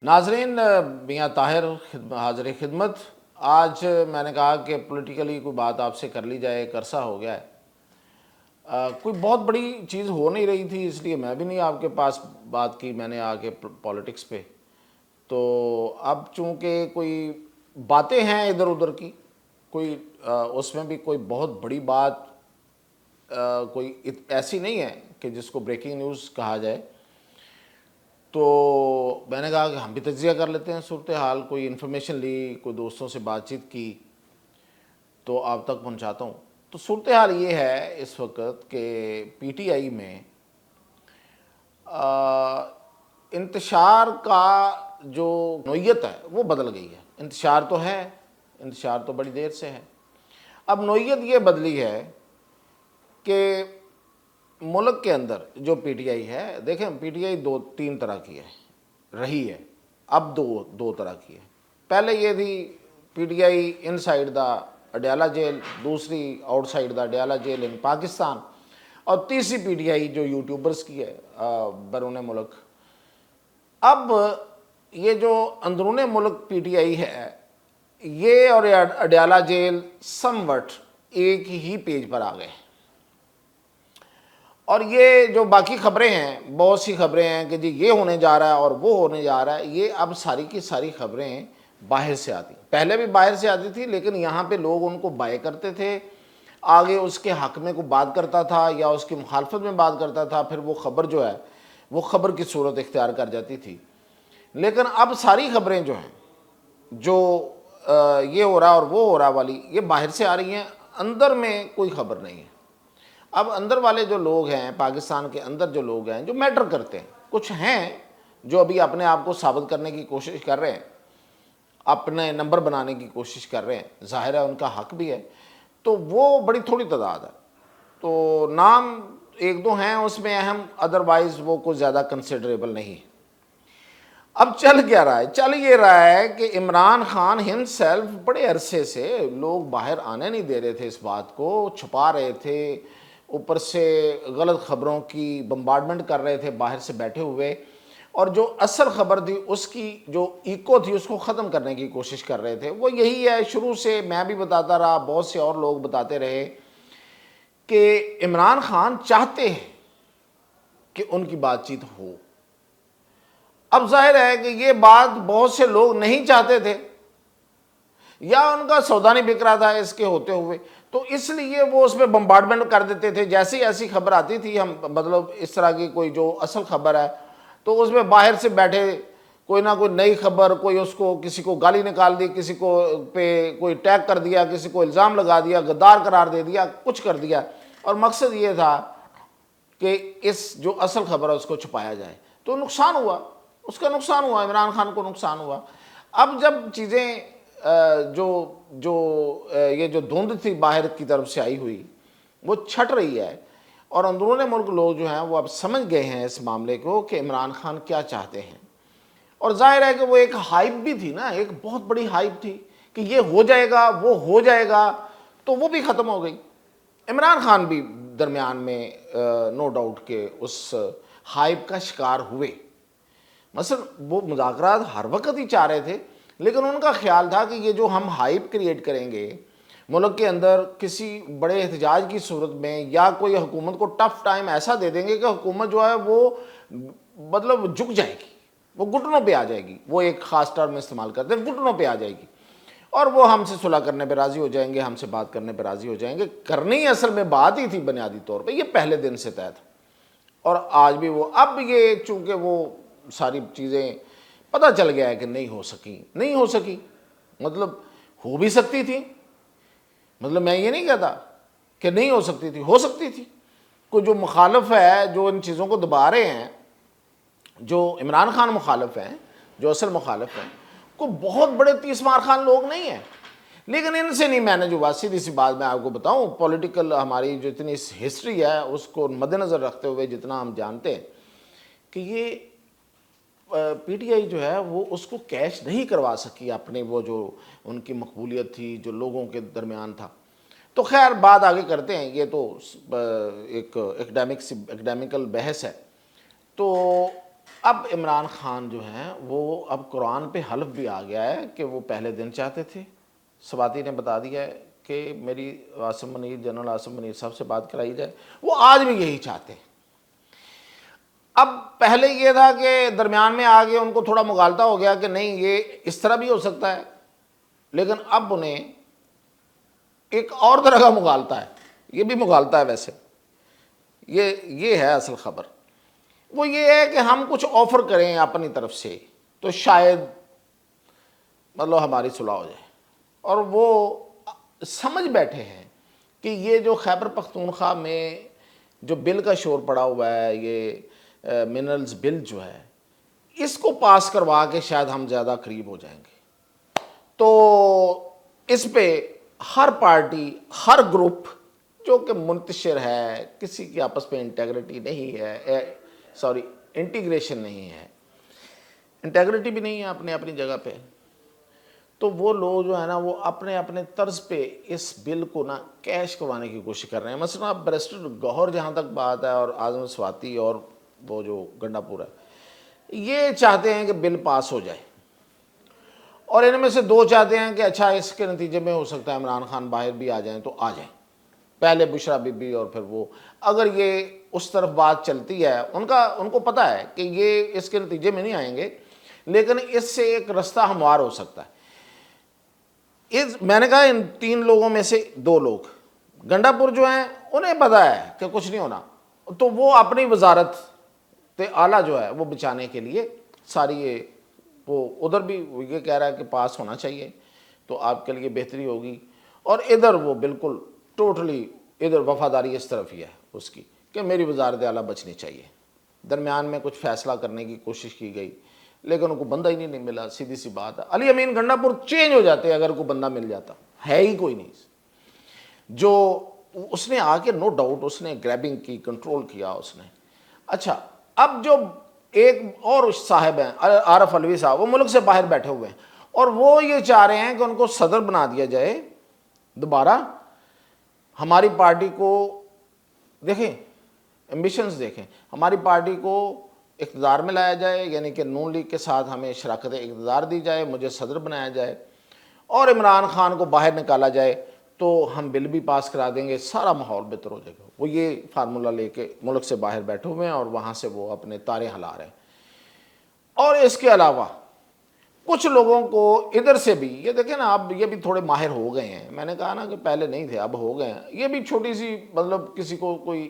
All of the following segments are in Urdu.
ناظرین، میاں طاہر حاضر خدمت۔ آج میں نے کہا کہ پولیٹیکلی کوئی بات آپ سے کر لی جائے، ایک عرصہ ہو گیا ہے، کوئی بہت بڑی چیز ہو نہیں رہی تھی، اس لیے میں بھی نہیں آپ کے پاس بات کی، میں نے آ کے پالیٹکس پہ تو اب چونکہ کوئی باتیں ہیں ادھر ادھر کی، کوئی اس میں بھی کوئی بہت بڑی بات کوئی ایسی نہیں ہے کہ جس کو بریکنگ نیوز کہا جائے، تو میں نے کہا کہ ہم بھی تجزیہ کر لیتے ہیں صورتحال، کوئی انفارمیشن لی، کوئی دوستوں سے بات چیت کی تو آپ تک پہنچاتا ہوں۔ تو صورتحال یہ ہے اس وقت کہ پی ٹی آئی میں انتشار کا جو نوعیت ہے وہ بدل گئی ہے۔ انتشار تو ہے، انتشار تو بڑی دیر سے ہے، اب نوعیت یہ بدلی ہے کہ ملک کے اندر جو پی ٹی آئی ہے، دیکھیں پی ٹی آئی تین طرح کی ہے رہی ہے، اب دو طرح کی ہے۔ پہلے یہ تھی P T I inside the Adiala jail, دوسری outside the Adiala jail in Pakistan, اور تیسری پی ٹی آئی جو یوٹیوبرز کی ہے بیرون ملک۔ اب یہ جو اندرون ملک پی ٹی آئی ہے، یہ اور اڈیالہ جیل سم وٹ ایک ہی پیج پر آ گئے، اور یہ جو باقی خبریں ہیں، بہت سی خبریں ہیں کہ جی یہ ہونے جا رہا ہے اور وہ ہونے جا رہا ہے، یہ اب ساری کی ساری خبریں باہر سے آتی ہیں۔ پہلے بھی باہر سے آتی تھی، لیکن یہاں پہ لوگ ان کو بائے کرتے تھے، آگے اس کے حق میں کوئی بات کرتا تھا یا اس کی مخالفت میں بات کرتا تھا، پھر وہ خبر جو ہے وہ خبر کی صورت اختیار کر جاتی تھی۔ لیکن اب ساری خبریں جو ہیں، جو یہ ہو رہا اور وہ ہو رہا والی، یہ باہر سے آ رہی ہیں، اندر میں کوئی خبر نہیں ہے۔ اب اندر والے جو لوگ ہیں، پاکستان کے اندر جو لوگ ہیں جو میٹر کرتے ہیں، کچھ ہیں جو ابھی اپنے آپ کو ثابت کرنے کی کوشش کر رہے ہیں، اپنے نمبر بنانے کی کوشش کر رہے ہیں، ظاہر ہے ان کا حق بھی ہے، تو وہ بڑی تھوڑی تعداد ہے، تو نام ایک دو ہیں اس میں اہم، ادروائز وہ کوئی زیادہ کنسیڈریبل نہیں ہے۔ اب چل کیا رہا ہے؟ چل یہ رہا ہے کہ عمران خان ہم سیلف بڑے عرصے سے لوگ باہر آنے نہیں دے رہے تھے، اس بات کو چھپا رہے تھے، اوپر سے غلط خبروں کی بمبارڈمنٹ کر رہے تھے باہر سے بیٹھے ہوئے، اور جو اصل خبر تھی اس کی جو ایکو تھی اس کو ختم کرنے کی کوشش کر رہے تھے۔ وہ یہی ہے، شروع سے میں بھی بتاتا رہا، بہت سے اور لوگ بتاتے رہے کہ عمران خان چاہتے ہیں کہ ان کی بات چیت ہو۔ اب ظاہر ہے کہ یہ بات بہت سے لوگ نہیں چاہتے تھے، یا ان کا سودا نہیں بک رہا تھا اس کے ہوتے ہوئے، تو اس لیے وہ اس پہ بمبارڈمنٹ کر دیتے تھے۔ جیسی ایسی خبر آتی تھی، ہم مطلب اس طرح کی کوئی جو اصل خبر ہے تو اس میں باہر سے بیٹھے کوئی نہ کوئی نئی خبر، کوئی اس کو کسی کو گالی نکال دی، کسی کو پہ کوئی ٹیگ کر دیا، کسی کو الزام لگا دیا، غدار قرار دے دیا، کچھ کر دیا، اور مقصد یہ تھا کہ اس جو اصل خبر ہے اس کو چھپایا جائے۔ تو نقصان ہوا، اس کا نقصان ہوا، عمران خان کو نقصان ہوا۔ اب جب چیزیں یہ جو دھند تھی باہر کی طرف سے آئی ہوئی وہ چھٹ رہی ہے، اور اندرون ملک لوگ جو ہیں وہ اب سمجھ گئے ہیں اس معاملے کو کہ عمران خان کیا چاہتے ہیں، اور ظاہر ہے کہ وہ ایک ہائپ بھی تھی نا، ایک بہت بڑی ہائپ تھی کہ یہ ہو جائے گا، وہ ہو جائے گا، تو وہ بھی ختم ہو گئی۔ عمران خان بھی درمیان میں نو ڈاؤٹ کہ اس ہائپ کا شکار ہوئے۔ مثلا وہ مذاکرات ہر وقت ہی چاہ رہے تھے، لیکن ان کا خیال تھا کہ یہ جو ہم ہائپ کریٹ کریں گے ملک کے اندر کسی بڑے احتجاج کی صورت میں، یا کوئی حکومت کو ٹف ٹائم ایسا دے دیں گے کہ حکومت جو ہے وہ مطلب جھک جائے گی، وہ گھٹنوں پہ آ جائے گی، وہ ایک خاص ٹرم استعمال کرتے ہیں، گھٹنوں پہ آ جائے گی، اور وہ ہم سے صلح کرنے پہ راضی ہو جائیں گے، ہم سے بات کرنے پہ راضی ہو جائیں گے۔ کرنی اصل میں بات ہی تھی بنیادی طور پہ، یہ پہلے دن سے طے تھا، اور آج بھی وہ، اب یہ چونکہ وہ ساری چیزیں پتہ چل گیا ہے کہ نہیں ہو سکی، مطلب ہو بھی سکتی تھی، مطلب میں یہ نہیں کہتا کہ نہیں ہو سکتی تھی، ہو سکتی تھی۔ کوئی جو مخالف ہے، جو ان چیزوں کو دبا رہے ہیں، جو عمران خان مخالف ہیں، جو اصل مخالف ہیں، کوئی بہت بڑے تیس مار خان لوگ نہیں ہیں، لیکن ان سے نہیں مینج ہوا۔ سیدھی سی بات میں آپ کو بتاؤں، پولیٹیکل ہماری جو اتنی ہسٹری ہے اس کو مد نظر رکھتے ہوئے جتنا ہم جانتے ہیں کہ یہ پی ٹی آئی جو ہے وہ اس کو کیش نہیں کروا سکی، اپنے وہ جو ان کی مقبولیت تھی جو لوگوں کے درمیان تھا۔ تو خیر بات آگے کرتے ہیں، یہ تو ایک اکیڈیمکل بحث ہے۔ تو اب عمران خان جو ہیں وہ اب قرآن پہ حلف بھی آ گیا ہے کہ وہ پہلے دن چاہتے تھے، سواتی نے بتا دیا ہے کہ میری عاصم منیر، جنرل عاصم منیر صاحب سے بات کرائی جائے، وہ آج بھی یہی چاہتے ہیں۔ اب پہلے یہ تھا کہ درمیان میں آگے ان کو تھوڑا مغالطہ ہو گیا کہ نہیں یہ اس طرح بھی ہو سکتا ہے، لیکن اب انہیں ایک اور طرح کا مغالطہ ہے، یہ بھی مغالطہ ہے ویسے، یہ ہے اصل خبر۔ وہ یہ ہے کہ ہم کچھ آفر کریں اپنی طرف سے تو شاید مطلب ہماری صلح ہو جائے، اور وہ سمجھ بیٹھے ہیں کہ یہ جو خیبر پختونخوا میں جو بل کا شور پڑا ہوا ہے، یہ منرلز بل جو ہے، اس کو پاس کروا کے شاید ہم زیادہ قریب ہو جائیں گے۔ تو اس پہ ہر پارٹی، ہر گروپ جو کہ منتشر ہے، کسی کی آپس میں انٹیگریٹی نہیں ہے، انٹیگریشن نہیں ہے، انٹیگریٹی بھی نہیں ہے اپنے اپنی جگہ پہ، تو وہ لوگ جو ہے نا وہ اپنے اپنے طرز پہ اس بل کو نا کیش کروانے کی کوشش کر رہے ہیں۔ مثلا اب بیرسٹر گوہر جہاں تک بات ہے، اور اعظم سواتی اور وہ جو گنڈا پور ہے، یہ چاہتے ہیں کہ بل پاس ہو جائے، اور ان میں سے دو چاہتے ہیں کہ اچھا اس کے نتیجے میں ہو سکتا ہے عمران خان باہر بھی آ جائیں تو آ جائیں، پہلے بشرا بی بی اور پھر وہ۔ اگر یہ اس طرف بات چلتی ہے، ان کو پتہ ہے کہ یہ اس کے نتیجے میں نہیں آئیں گے، لیکن اس سے ایک رستہ ہموار ہو سکتا ہے۔ میں نے کہا ان تین لوگوں میں سے دو لوگ گنڈا پور جو ہیں انہیں پتہ ہے کہ کچھ نہیں ہونا، تو وہ اپنی وزارت اعلیٰ جو ہے وہ بچانے کے لیے ساری وہ ادھر بھی یہ کہہ رہا ہے کہ پاس ہونا چاہیے تو آپ کے لیے بہتری ہوگی، اور ادھر وہ بالکل ٹوٹلی ادھر وفاداری اس طرف ہی ہے اس کی کہ میری وزارت اعلیٰ بچنی چاہیے۔ درمیان میں کچھ فیصلہ کرنے کی کوشش کی گئی لیکن ان کو بندہ ہی نہیں ملا، سیدھی سی بات ہے۔ علی امین گنڈا پور چینج ہو جاتے اگر کوئی بندہ مل جاتا، ہے ہی کوئی نہیں جو اس نے آ کے، نو ڈاؤٹ اس نے گریبنگ کی، کنٹرول کیا اس نے۔ اچھا اب جو ایک اور صاحب ہیں عارف علوی صاحب، وہ ملک سے باہر بیٹھے ہوئے ہیں، اور وہ یہ چاہ رہے ہیں کہ ان کو صدر بنا دیا جائے دوبارہ۔ ہماری پارٹی کو دیکھیں، ایمبیشنز دیکھیں، ہماری پارٹی کو اقتدار میں لایا جائے، یعنی کہ نون لیگ کے ساتھ ہمیں شراکت اقتدار دی جائے، مجھے صدر بنایا جائے، اور عمران خان کو باہر نکالا جائے تو ہم بل بھی پاس کرا دیں گے، سارا ماحول بہتر ہو جائے گا۔ وہ یہ فارمولہ لے کے ملک سے باہر بیٹھے ہوئے ہیں اور وہاں سے وہ اپنے تارے ہلا رہے ہیں۔ اور اس کے علاوہ کچھ لوگوں کو ادھر سے بھی، یہ دیکھیں نا اب یہ بھی تھوڑے ماہر ہو گئے ہیں، میں نے کہا نا کہ پہلے نہیں تھے اب ہو گئے ہیں، یہ بھی چھوٹی سی مطلب کسی کو کوئی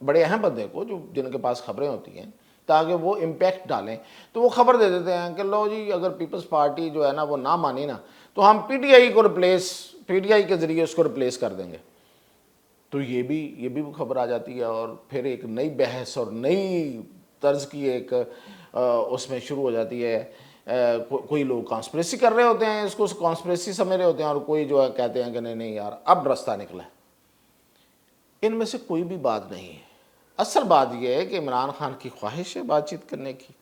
بڑے اہم بندے کو جو جن کے پاس خبریں ہوتی ہیں تاکہ وہ امپیکٹ ڈالیں، تو وہ خبر دے دیتے ہیں کہ لو جی اگر پیپلز پارٹی جو ہے نا وہ نہ مانی نا تو ہم پی ٹی آئی کو پی ٹی آئی کے ذریعے اس کو ریپلیس کر دیں گے۔ تو یہ بھی وہ خبر آ جاتی ہے، اور پھر ایک نئی بحث اور نئی طرز کی ایک اس میں شروع ہو جاتی ہے۔ کوئی لوگ کانسپریسی کر رہے ہوتے ہیں، اس کو کانسپریسی سمجھ رہے ہوتے ہیں، اور کوئی جو ہے کہتے ہیں کہ نہیں یار اب رستہ نکلا ہے۔ ان میں سے کوئی بھی بات نہیں ہے۔ اصل بات یہ ہے کہ عمران خان کی خواہش ہے بات چیت کرنے کی،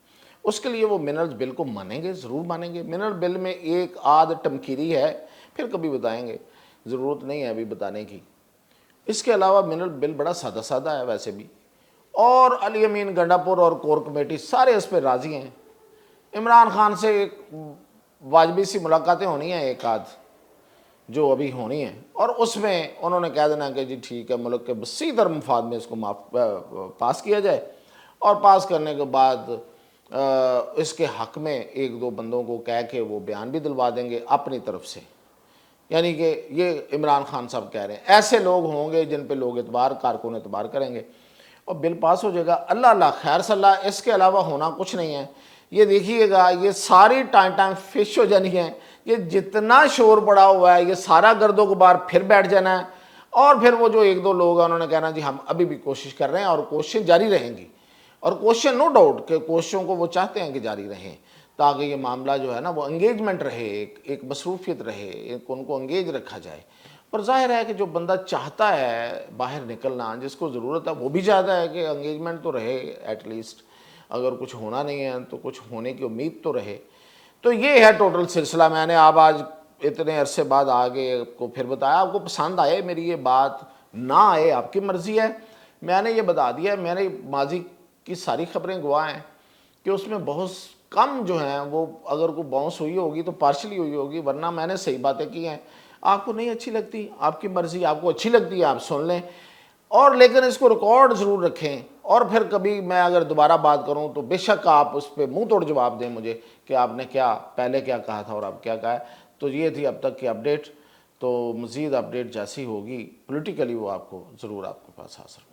اس کے لیے وہ منرل بل کو مانیں گے، ضرور مانیں گے۔ منرل بل میں ایک آدھ ٹمکیری ہے، پھر کبھی بتائیں گے، ضرورت نہیں ہے ابھی بتانے کی۔ اس کے علاوہ منرل بل بڑا سادہ سادہ ہے ویسے بھی، اور علی امین گنڈا پور اور کور کمیٹی سارے اس پہ راضی ہیں۔ عمران خان سے ایک واجبی سی ملاقاتیں ہونی ہیں، ایک آدھ جو ابھی ہونی ہیں، اور اس میں انہوں نے کہہ دینا کہ جی ٹھیک ہے ملک کے وسیع تر مفاد میں اس کو پاس کیا جائے، اور پاس کرنے کے بعد اس کے حق میں ایک دو بندوں کو کہہ کے وہ بیان بھی دلوا دیں گے اپنی طرف سے، یعنی کہ یہ عمران خان صاحب کہہ رہے ہیں ایسے لوگ ہوں گے جن پہ لوگ کارکن اعتبار کریں گے، اور بل پاس ہو جائے گا۔ اللہ اللہ خیر صلاح، اس کے علاوہ ہونا کچھ نہیں ہے۔ یہ دیکھیے گا یہ ساری ٹائم فش ہو جانی ہے، یہ جتنا شور پڑا ہوا ہے یہ سارا گرد و غبار پھر بیٹھ جانا ہے، اور پھر وہ جو ایک دو لوگ ہیں انہوں نے کہنا جی ہم ابھی بھی کوشش کر رہے ہیں، اور کوششیں جاری رہیں گی، اور کوششیں نو ڈاؤٹ کہ کوششوں کو وہ چاہتے ہیں کہ جاری رہیں تاکہ یہ معاملہ جو ہے نا وہ انگیجمنٹ رہے، ایک مصروفیت رہے، ان کو انگیج رکھا جائے۔ پر ظاہر ہے کہ جو بندہ چاہتا ہے باہر نکلنا، جس کو ضرورت ہے، وہ بھی چاہتا ہے کہ انگیجمنٹ تو رہے ایٹ لیسٹ، اگر کچھ ہونا نہیں ہے تو کچھ ہونے کی امید تو رہے۔ تو یہ ہے ٹوٹل سلسلہ۔ میں نے آپ آج اتنے عرصے بعد آگے آپ کو پھر بتایا، آپ کو پسند آئے میری یہ بات، نہ آئے آپ کی مرضی ہے، میں نے یہ بتا دیا ہے۔ میں نے ماضی کی ساری خبریں گواہ ہیں کہ اس میں بہت کم جو ہیں وہ اگر کوئی باؤنس ہوئی ہوگی تو پارشلی ہوئی ہوگی، ورنہ میں نے صحیح باتیں کی ہیں. آپ کو نہیں اچھی لگتی آپ کی مرضی، آپ کو اچھی لگتی ہے آپ سن لیں، اور لیکن اس کو ریکارڈ ضرور رکھیں. اور پھر کبھی میں اگر دوبارہ بات کروں تو بے شک آپ اس پہ منہ توڑ جواب دیں مجھے کہ آپ نے کیا پہلے کیا کہا تھا اور اب کیا کہا ہے. تو یہ تھی اب تک کی اپڈیٹ. تو مزید اپڈیٹ جیسی ہوگی پولیٹیکلی وہ آپ کو ضرور آپ کے پاس حاصل